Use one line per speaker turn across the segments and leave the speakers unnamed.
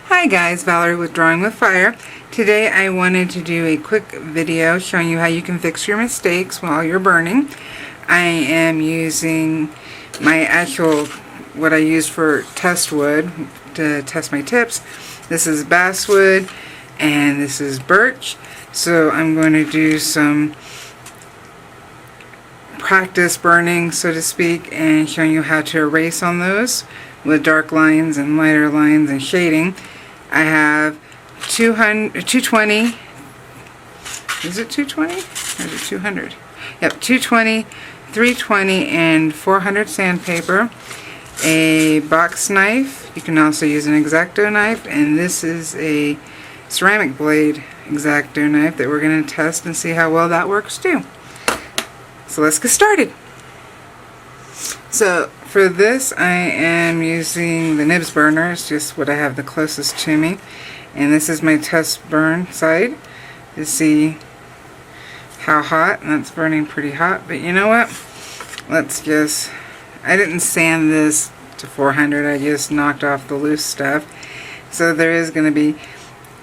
Hi guys, Valerie with Drawing with Fire. Today I wanted to do a quick video showing you how you can fix your mistakes while you're burning. I am using my actual, what I use for test wood to test my tips. This is Basswood and this is Birch. So I'm going to do some practice burning, so to speak, and showing you how to erase on those with dark lines and lighter lines and shading. I have 220, is it 220 or is it 200? Yep, 220, 320, and 400 sandpaper, a box knife. You can also use an X-Acto knife, and this is a ceramic blade X-Acto knife that we're going to test and see how well that works too. So let's get started. So for this I am using the Nibsburner. It's just what I have the closest to me. And this is my test burn side to see how hot. And that's burning pretty hot. But you know what? I didn't sand this to 400. I just knocked off the loose stuff. So there is going to be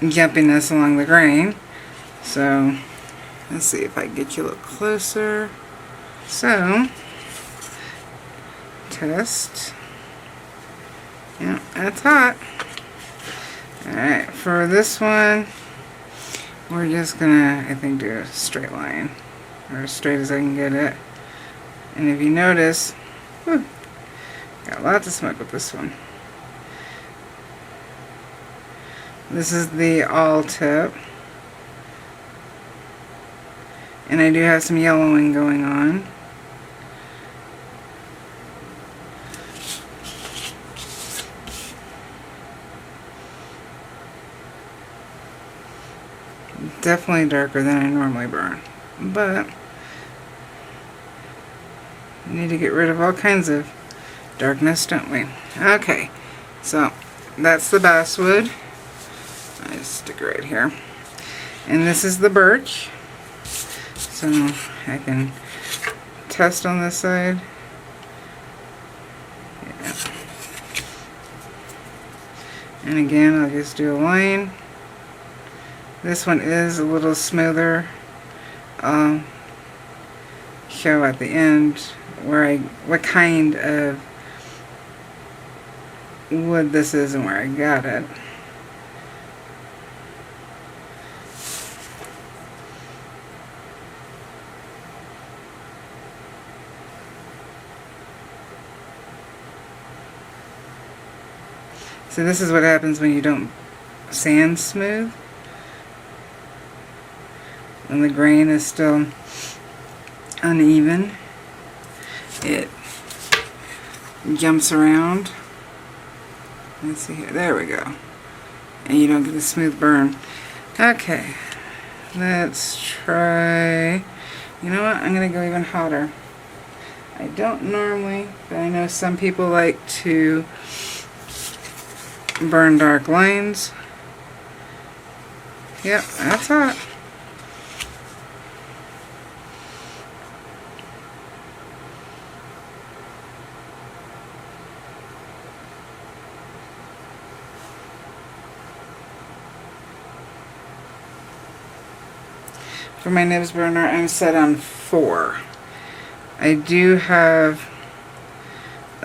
jumpiness along the grain. So let's see if I can get you a little closer. So test. Yeah, that's hot. Alright, for this one, we're just gonna, I think, do a straight line. Or as straight as I can get it. And if you notice, whew, got lots of smoke with this one. This is the all tip. And I do have some yellowing going on. Definitely darker than I normally burn, but we need to get rid of all kinds of darkness, don't we? Okay, so that's the Basswood. I just stick it right here, and this is the Birch. So I can test on this side. Yeah. And again, I'll just do a line. This one is a little smoother. I'll show at the end what kind of wood this is and where I got it. So this is what happens when you don't sand smooth. When the grain is still uneven, it jumps around. Let's see here. There we go. And you don't get a smooth burn. Okay. Let's try. You know what? I'm going to go even hotter. I don't normally, but I know some people like to burn dark lines. Yep, that's hot. For my Nibsburner, I'm set on 4. I do have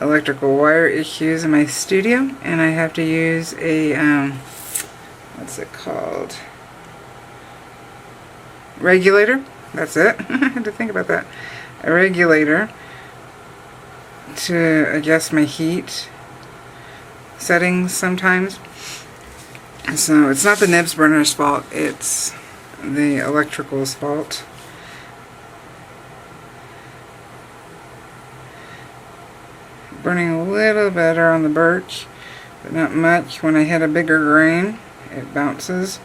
electrical wire issues in my studio, and I have to use a, what's it called? Regulator. That's it. I had to think about that. A regulator to adjust my heat settings sometimes. So it's not the Nibsburner's fault, it's the electrical's fault. Burning a little better on the Birch, but not much. When I hit a bigger grain, it bounces.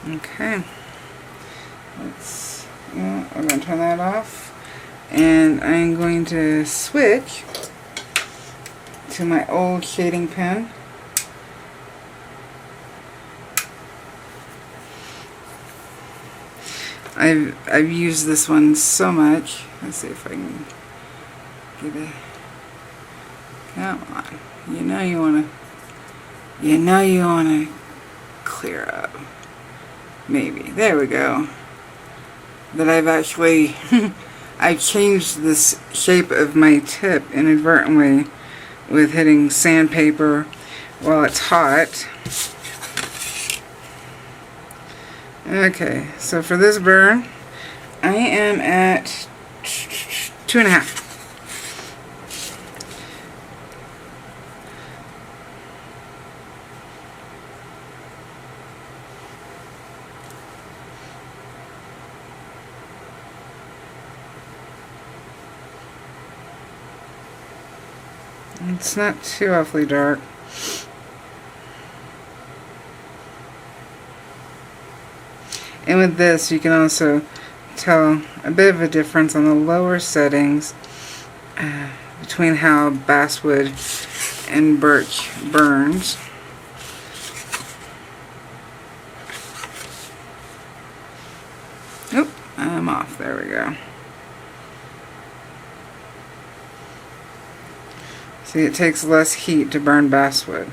Okay, I'm going to turn that off, and I'm going to switch to my old shading pen. I've used this one so much. Let's see if I can get it. Come on. You know you wanna clear up. Maybe. There we go. That I've actually I've changed this shape of my tip inadvertently with hitting sandpaper while it's hot. Okay, so for this burn, I am at 2.5. It's not too awfully dark. And with this, you can also tell a bit of a difference on the lower settings between how Basswood and Birch burns. Oop, I'm off. There we go. See, it takes less heat to burn Basswood.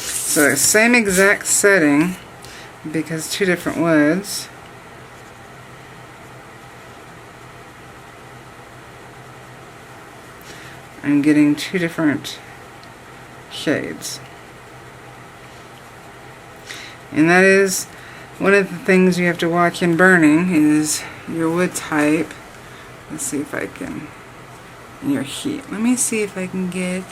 So same exact setting, because two different woods. I'm getting two different shades. And that is one of the things you have to watch in burning is your wood type. Let's see if I can, and your heat. Let me see if I can get,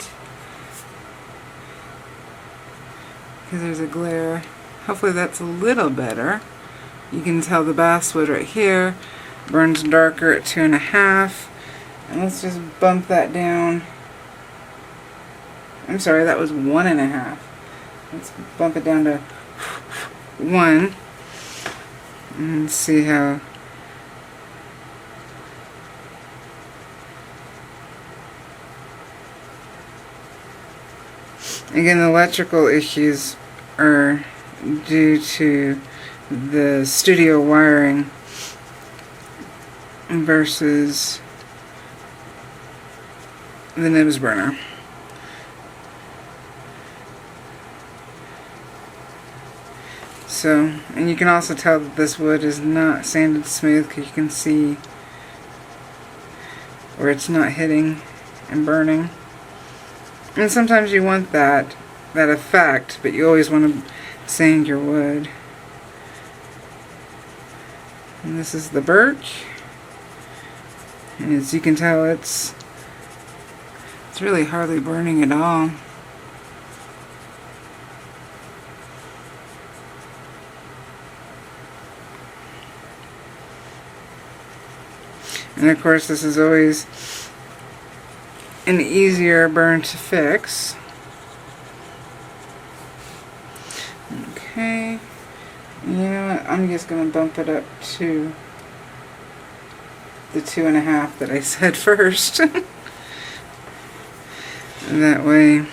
because there's a glare. Hopefully that's a little better. You can tell the basswood right here burns darker at 2.5. And let's just bump that down. I'm sorry, that was 1.5. Let's bump it down to 1 and see how. Again, the electrical issues are due to the studio wiring versus the Nibsburner. So, and you can also tell that this wood is not sanded smooth because you can see where it's not hitting and burning. And sometimes you want that effect, but you always want to sand your wood. And this is the birch. And as you can tell, it's really hardly burning at all. And of course, this is always an easier burn to fix. Okay. You know what? I'm just going to bump it up to the 2.5 that I said first. And that way.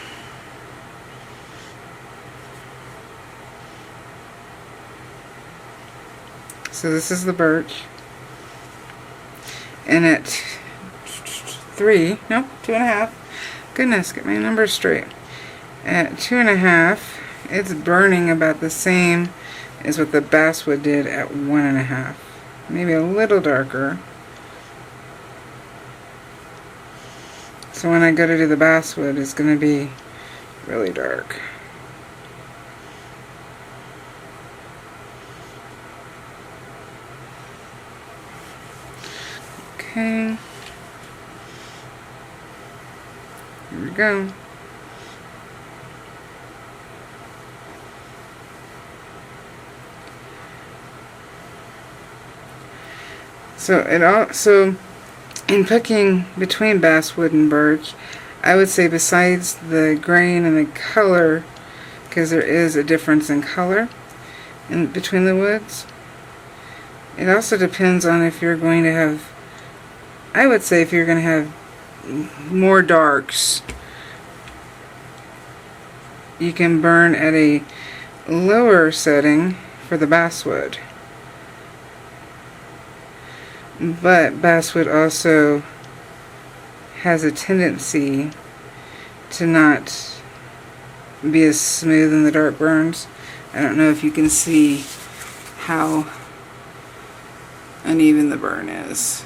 So this is the birch. And at 3, nope, 2.5. Goodness, get my numbers straight. At 2.5, it's burning about the same as what the basswood did at 1.5. Maybe a little darker. So when I go to do the basswood, it's going to be really dark. Okay. Here we go. So in picking between basswood and birch, I would say besides the grain and the color, because there is a difference in color in between the woods, it also depends on if you're going to have I would say if you're going to have more darks, you can burn at a lower setting for the basswood. But basswood also has a tendency to not be as smooth in the dark burns. I don't know if you can see how uneven the burn is,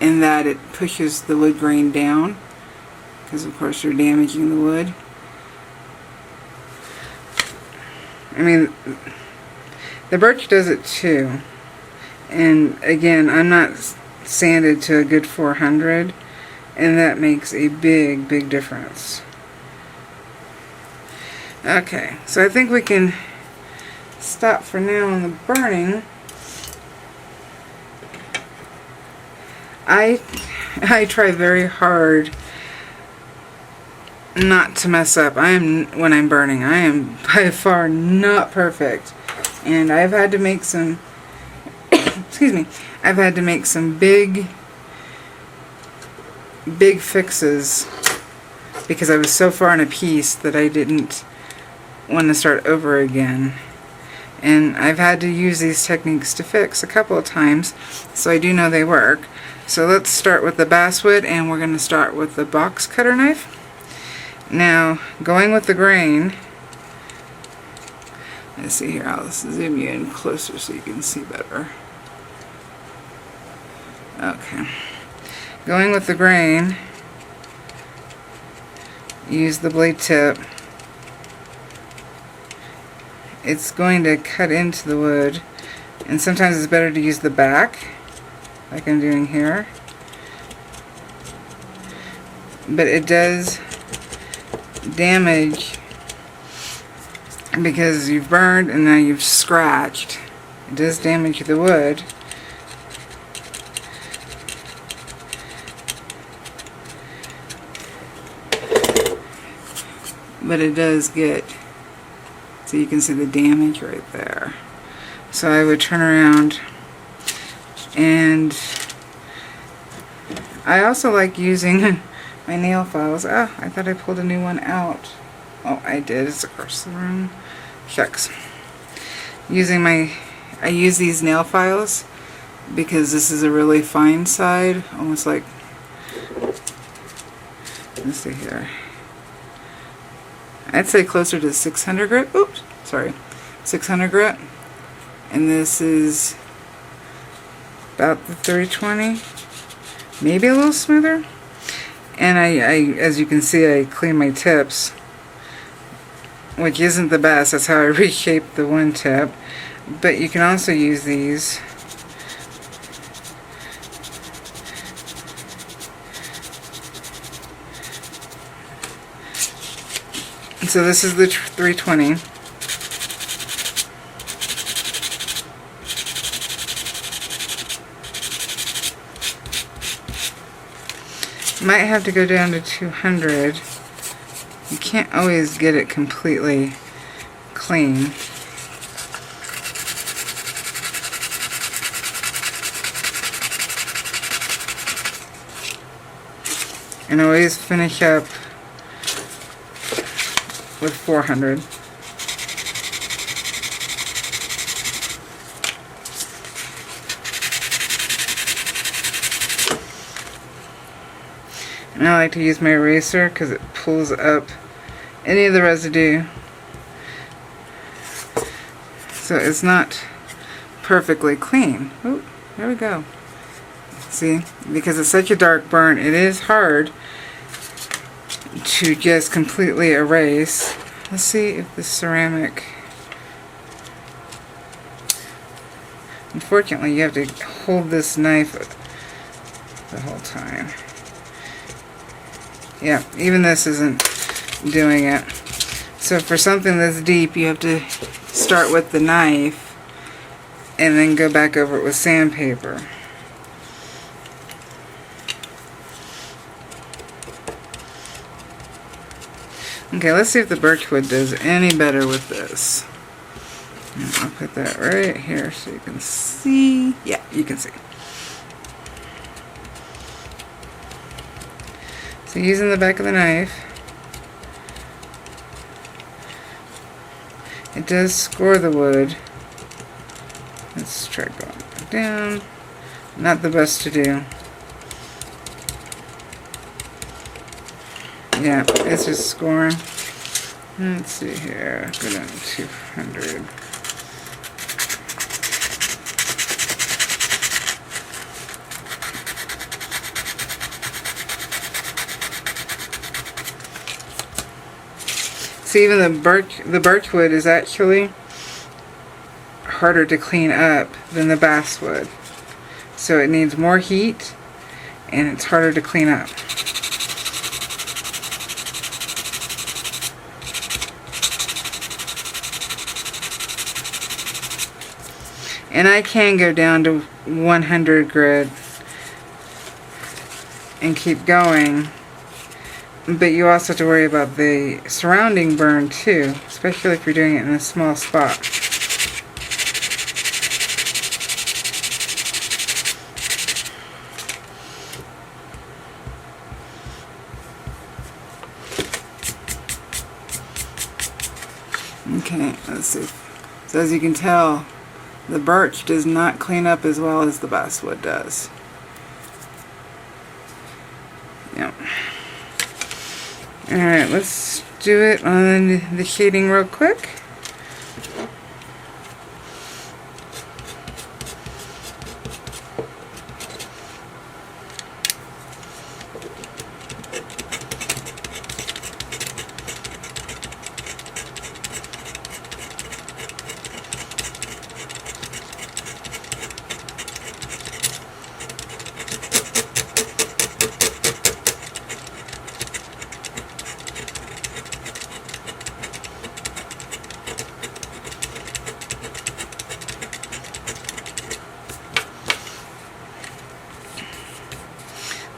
in that it pushes the wood grain down, because of course you're damaging the wood. I mean, the birch does it too, and again, I'm not sanded to a good 400, and that makes a big difference. Okay, so I think we can stop for now on the burning. I try very hard not to mess up. When I'm burning, I am by far not perfect, and I've had to make some excuse me, I've had to make some big fixes because I was so far in a piece that I didn't want to start over again. And I've had to use these techniques to fix a couple of times, so I do know they work. So let's start with the basswood, and we're going to start with the box cutter knife. Now, going with the grain, let's see here, I'll zoom you in closer so you can see better. Okay. Going with the grain, use the blade tip. It's going to cut into the wood, and sometimes it's better to use the back, like I'm doing here. But it does damage because you've burned and now you've scratched. It does damage the wood. But it does get, so you can see the damage right there. So I would turn around, and I also like using my nail files. Oh, I thought I pulled a new one out. Oh, I did. It's across the room. Shucks. I use these nail files because this is a really fine side, almost like, let's see here. I'd say closer to 600 grit. Oops, sorry, 600 grit. And this is about the 320, maybe a little smoother. And I as you can see, I clean my tips, which isn't the best. That's how I reshape the one tip. But you can also use these. So this is the 320. Might have to go down to 200. You can't always get it completely clean. And always finish up with 400. And I like to use my eraser because it pulls up any of the residue. So it's not perfectly clean. Oh, there we go. See, because it's such a dark burn, it is hard to just completely erase. Let's see if the ceramic, unfortunately you have to hold this knife the whole time. Yeah, even this isn't doing it. So for something this deep, you have to start with the knife and then go back over it with sandpaper. Okay, let's see if the birchwood does any better with this. I'll put that right here so you can see. Yeah, you can see. So using the back of the knife, it does score the wood. Let's try going down. Not the best to do. Yeah, it's just scoring. Let's see here. Go down to 200. See, even the birch wood is actually harder to clean up than the basswood. So it needs more heat and it's harder to clean up. And I can go down to 100 grit and keep going, but you also have to worry about the surrounding burn too, especially if you're doing it in a small spot. Okay, let's see. So as you can tell, the birch does not clean up as well as the basswood does. Yep. Alright, let's do it on the shading real quick.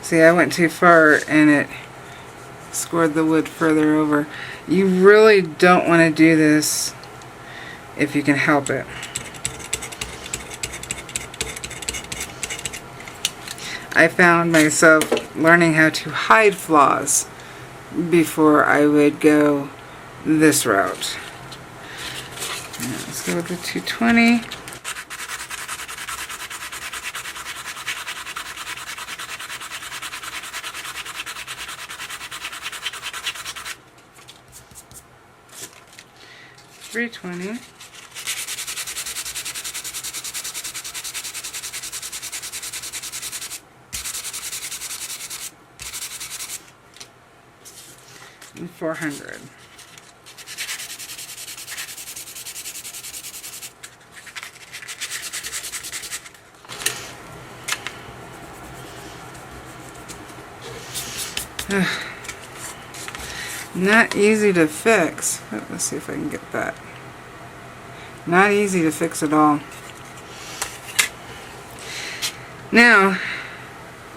See, I went too far and it scored the wood further over. You really don't want to do this if you can help it. I found myself learning how to hide flaws before I would go this route. Now, let's go with the 220. $3.20. And $400. Not easy to fix. Let's see if I can get that. Not easy to fix at all. Now,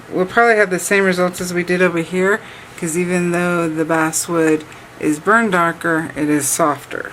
we'll probably have the same results as we did over here, because even though the basswood is burned darker, it is softer.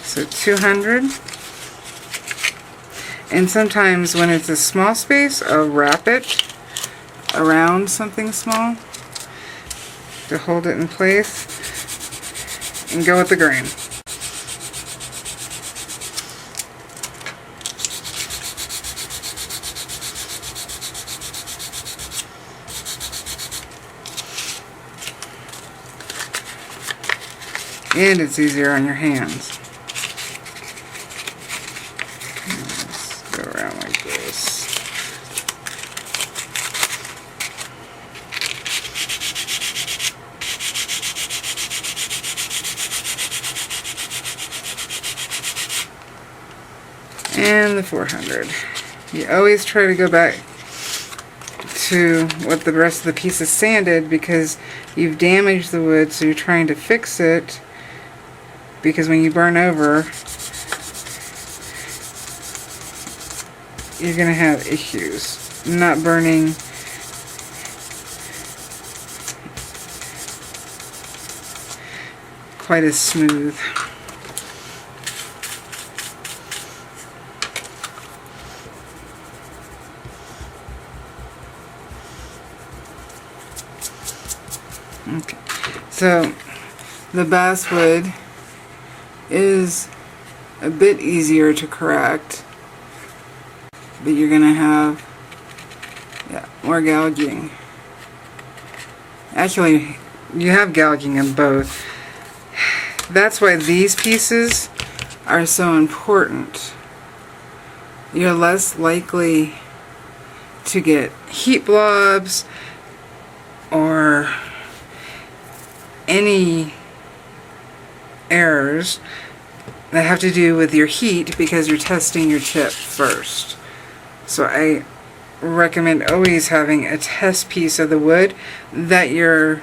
So 200. And sometimes when it's a small space, I'll wrap it around something small to hold it in place and go with the grain. And it's easier on your hands. Let's go around like this. and the 400. You always try to go back to what the rest of the piece is sanded because you've damaged the wood, so you're trying to fix it, because when you burn over, you're going to have issues. Not burning quite as smooth. Okay, so the basswood is a bit easier to correct, but you're gonna have more gouging. Actually, you have gouging in both. That's why these pieces are so important. You're less likely to get heat blobs or any errors that have to do with your heat, because you're testing your chip first. So I recommend always having a test piece of the wood that your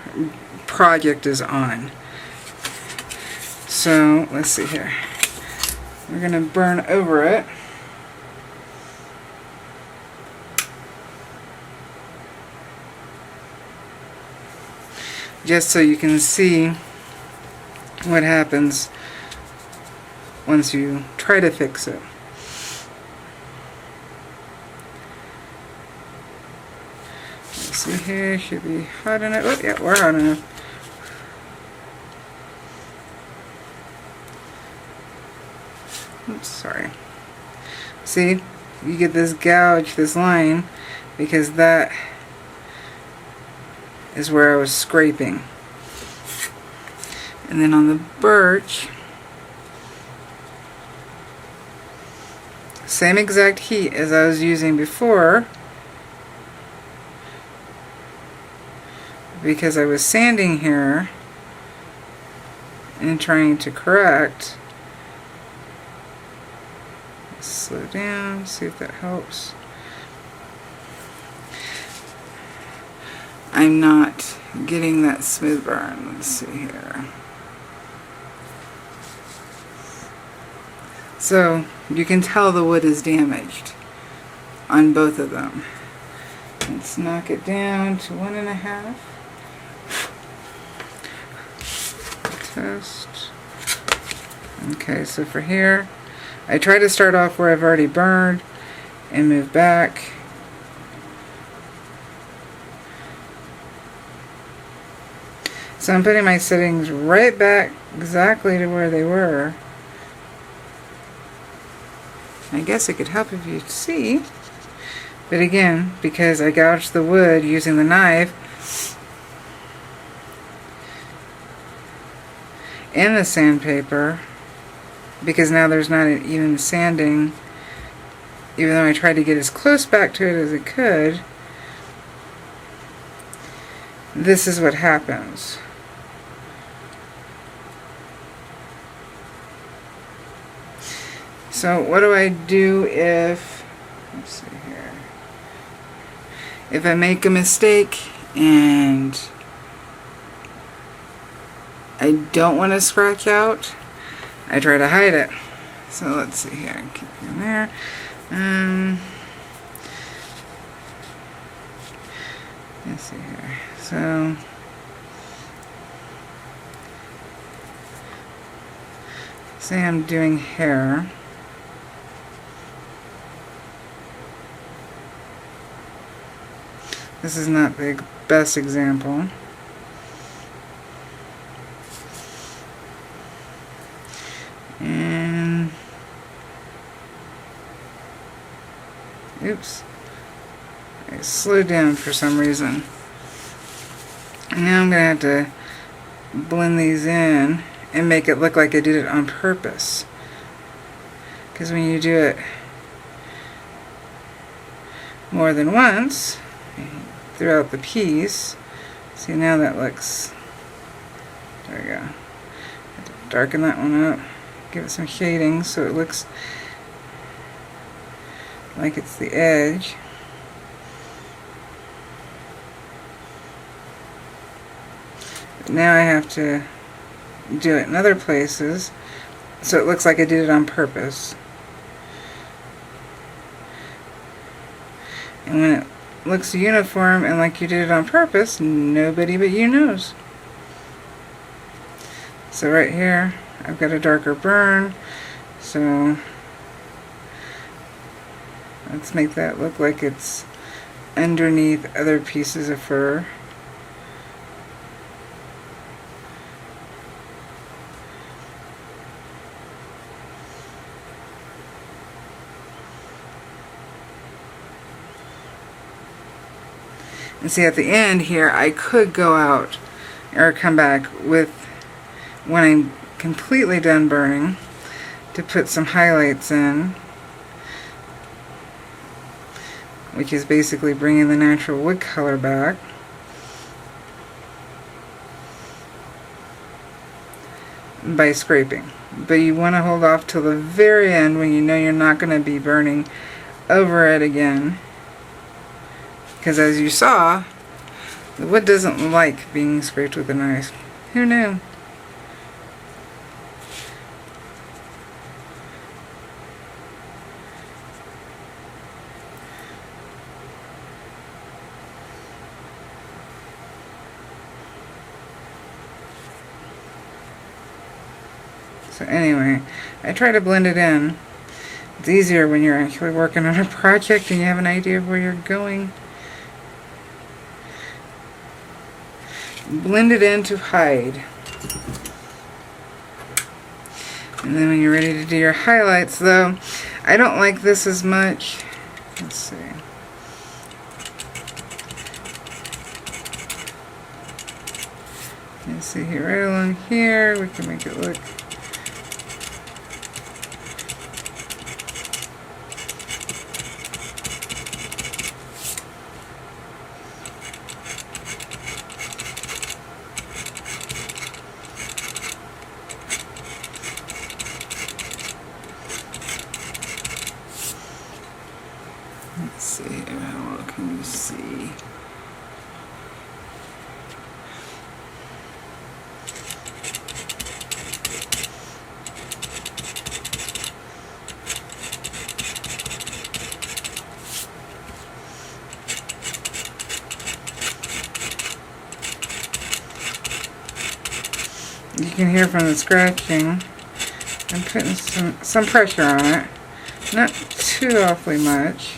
project is on. So let's see here. We're going to burn over it. Just so you can see what happens once you try to fix it. Let's see here, should be hot enough. Oh yeah, we're hot enough. Oops, sorry. See, you get this gouge, this line, because that is where I was scraping. And then on the birch, same exact heat as I was using before, because I was sanding here and trying to correct. Let's slow down, see if that helps. I'm not getting that smooth burn. Let's see here. So you can tell the wood is damaged on both of them. Let's knock it down to 1.5. Test. Okay, so for here, I try to start off where I've already burned and move back. So I'm putting my settings right back exactly to where they were. I guess it could help if you see. But again, because I gouged the wood using the knife and the sandpaper, because now there's not an even sanding, even though I tried to get as close back to it as I could, this is what happens. So what do I do if, let's see here, if I make a mistake and I don't want to scratch out, I try to hide it. So let's see here, keep it in there. Let's see here. So say I'm doing hair. This is not the best example. And oops, I slowed down for some reason. And now I'm gonna have to blend these in and make it look like I did it on purpose. Because when you do it more than once throughout the piece, see, now that looks, there we go. Have to darken that one up, give it some shading so it looks like it's the edge. But now I have to do it in other places so it looks like I did it on purpose. And when it looks uniform and like you did it on purpose, nobody but you knows. So right here I've got a darker burn, so let's make that look like it's underneath other pieces of fur. And see, at the end here, I could go out or come back with, when I'm completely done burning, to put some highlights in, which is basically bringing the natural wood color back. By scraping. But you want to hold off till the very end when you know you're not going to be burning over it again. Because as you saw, the wood doesn't like being scraped with a knife. Who knew? So anyway, I try to blend it in. It's easier when you're actually working on a project and you have an idea of where you're going. Blend it in to hide. And then when you're ready to do your highlights, though, I don't like this as much. Let's see. Let's see here, right along here, we can make it look. Let's see, how well can you see? You can hear from the scratching. I'm putting some pressure on it. Not too awfully much.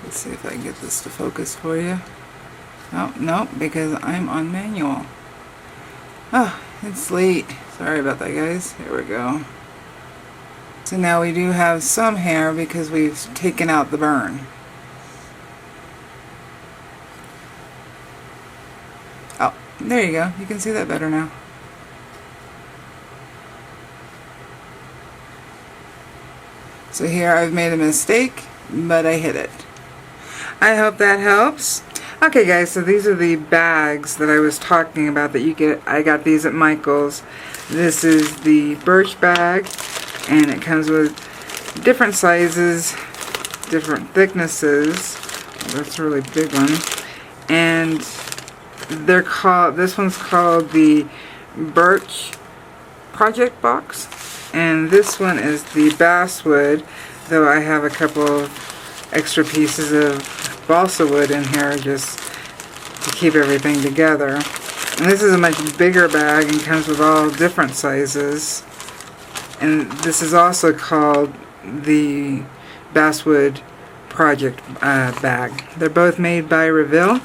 Let's see if I can get this to focus for you. Oh, no, because I'm on manual. Oh, it's late. Sorry about that, guys. Here we go. So now we do have some hair because we've taken out the burn. Oh, there you go. You can see that better now. So here I've made a mistake, but I hid it. I hope that helps. Okay guys, so these are the bags that I was talking about that you get. I got these at Michael's. This is the Birch bag, and it comes with different sizes, different thicknesses. That's a really big one. And they're called, this one's called the Birch Project Box, and this one is the Basswood, though I have a couple of extra pieces of balsa wood in here just to keep everything together. And this is a much bigger bag and comes with all different sizes. And this is also called the Basswood Project bag. They're both made by Reville.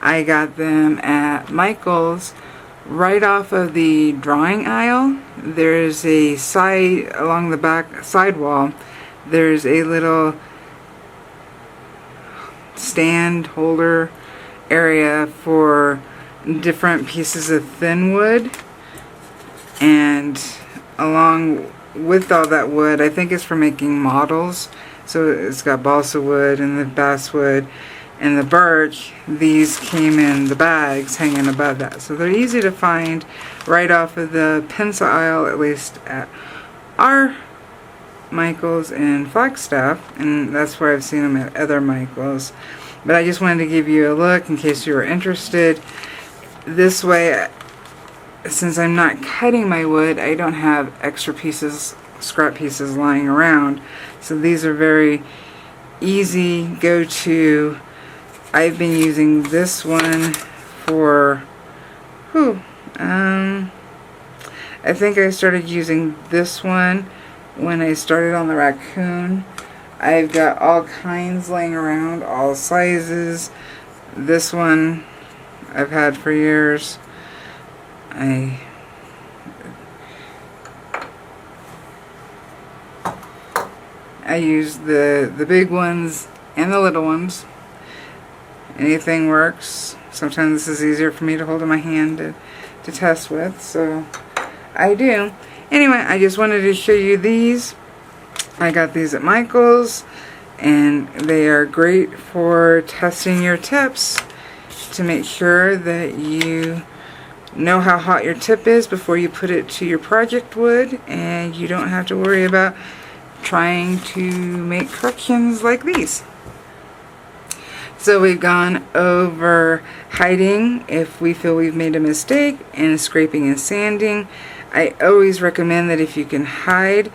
I got them at Michael's right off of the drawing aisle. There's a side, along the back sidewall, there's a little stand holder area for different pieces of thin wood, and along with all that wood, I think it's for making models. So it's got balsa wood and the basswood, and the birch, these came in the bags hanging above that. So they're easy to find right off of the pencil aisle, at least at our Michael's and Flagstaff, and that's where I've seen them at other Michael's. But I just wanted to give you a look in case you were interested. This way, since I'm not cutting my wood, I don't have extra pieces, scrap pieces lying around. So these are very easy go-to. I've been using this one for, I think I started using this one when I started on the raccoon. I've got all kinds laying around, all sizes. This one I've had for years. I use the big ones and the little ones. Anything works. Sometimes this is easier for me to hold in my hand to test with, so I do. Anyway, I just wanted to show you these. I got these at Michael's, and they are great for testing your tips to make sure that you know how hot your tip is before you put it to your project wood, and you don't have to worry about trying to make corrections like these. So we've gone over hiding if we feel we've made a mistake, and scraping and sanding. I always recommend that if you can hide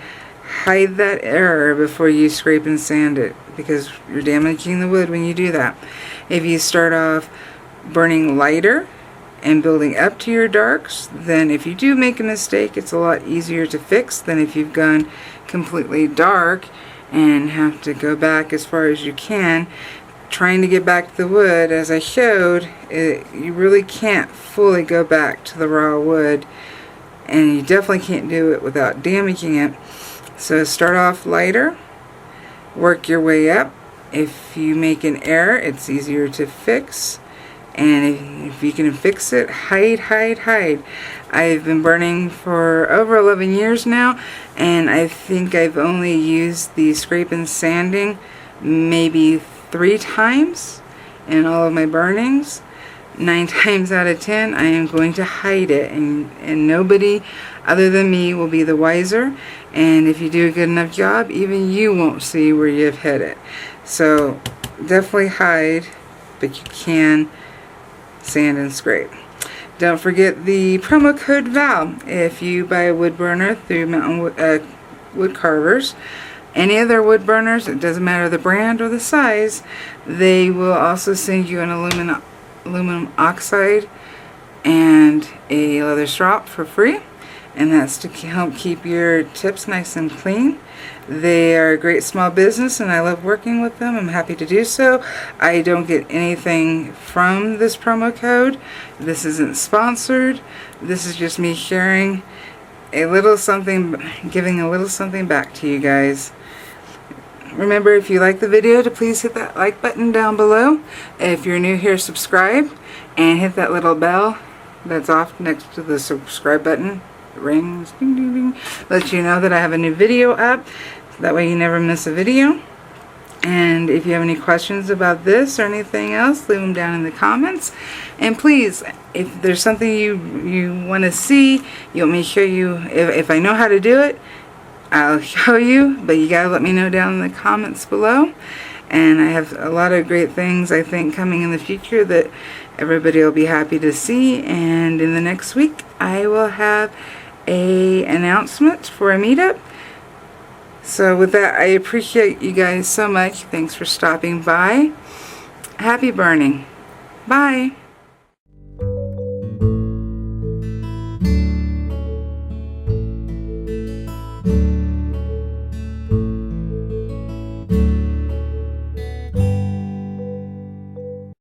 that error before you scrape and sand it, because you're damaging the wood when you do that. If you start off burning lighter and building up to your darks, then if you do make a mistake, it's a lot easier to fix than if you've gone completely dark and have to go back as far as you can. Trying to get back to the wood, as I showed, you really can't fully go back to the raw wood, and you definitely can't do it without damaging it. So start off lighter, work your way up. If you make an error, it's easier to fix, and if you can fix it, hide. I've been burning for over 11 years now, and I think I've only used the scrape and sanding maybe 3 times in all of my burnings. 9 times out of 10 I am going to hide it, and nobody other than me will be the wiser, and if you do a good enough job, even you won't see where you've hit it. So definitely hide, but you can sand and scrape. Don't forget the promo code VAL if you buy a wood burner through Mountain Wood Carvers. Any other wood burners, it doesn't matter the brand or the size, they will also send you an aluminum oxide and a leather strop for free, and that's to help keep your tips nice and clean. They are a great small business, and I love working with them. I'm happy to do so. I don't get anything from this promo code. This isn't sponsored. This is just me sharing a little something, giving a little something back to you guys. Remember, if you like the video, to please hit that like button down below. If you're new here, subscribe and hit that little bell that's off next to the subscribe button. It rings, ding ding ding, lets you know that I have a new video up. That way you never miss a video. And if you have any questions about this or anything else, leave them down in the comments. And please, if there's something you want to see, you want me to show you, if I know how to do it, I'll show you, but you gotta let me know down in the comments below. And I have a lot of great things, I think, coming in the future that everybody will be happy to see. And in the next week, I will have an announcement for a meetup. So with that, I appreciate you guys so much. Thanks for stopping by. Happy burning. Bye.